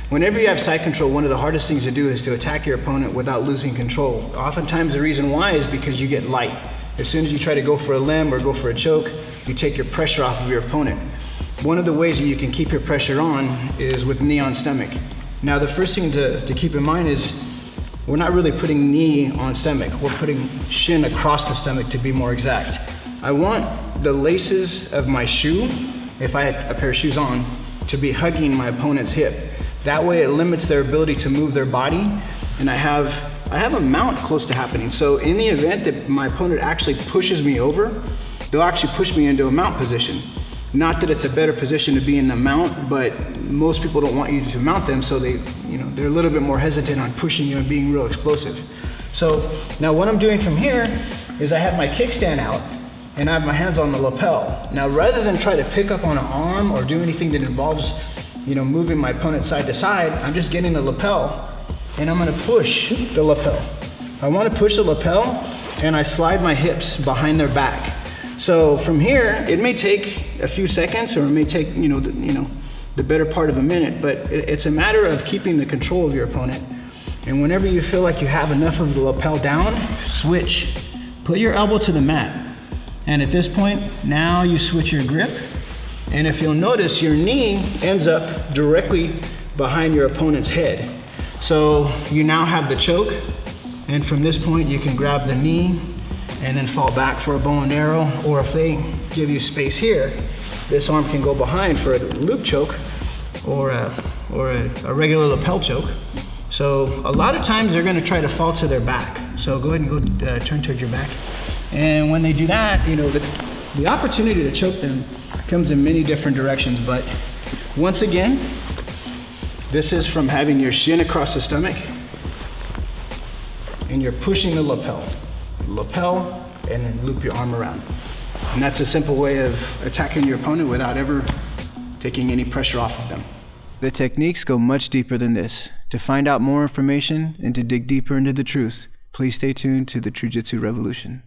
Whenever you have side control, one of the hardest things to do is to attack your opponent without losing control. Oftentimes the reason why is because you get light. As soon as you try to go for a limb or go for a choke, you take your pressure off of your opponent. One of the ways that you can keep your pressure on is with knee on stomach. Now the first thing to keep in mind is we're not really putting knee on stomach. We're putting shin across the stomach, to be more exact. I want the laces of my shoe, if I had a pair of shoes on, to be hugging my opponent's hip. That way it limits their ability to move their body, and I have a mount close to happening. So in the event that my opponent actually pushes me over, they'll actually push me into a mount position. Not that it's a better position to be in the mount, but most people don't want you to mount them, so they're a little bit more hesitant on pushing you and being real explosive. So now what I'm doing from here is I have my kickstand out and I have my hands on the lapel. Now rather than try to pick up on an arm or do anything that involves moving my opponent side to side, I'm just getting the lapel and I'm gonna push the lapel. I wanna push the lapel and I slide my hips behind their back. So from here, it may take a few seconds or it may take the better part of a minute, but it's a matter of keeping the control of your opponent. And whenever you feel like you have enough of the lapel down, switch. Put your elbow to the mat. And at this point, now you switch your grip. And if you'll notice, your knee ends up directly behind your opponent's head. So you now have the choke, and from this point you can grab the knee and then fall back for a bow and arrow, or if they give you space here, this arm can go behind for a loop choke or a regular lapel choke. So a lot of times they're gonna try to fall to their back. So go ahead and go turn towards your back. And when they do that, the opportunity to choke them comes in many different directions, but once again, this is from having your shin across the stomach and you're pushing the lapel, and then loop your arm around. And that's a simple way of attacking your opponent without ever taking any pressure off of them. The techniques go much deeper than this. To find out more information and to dig deeper into the truth, please stay tuned to the Trujitsu Revolution.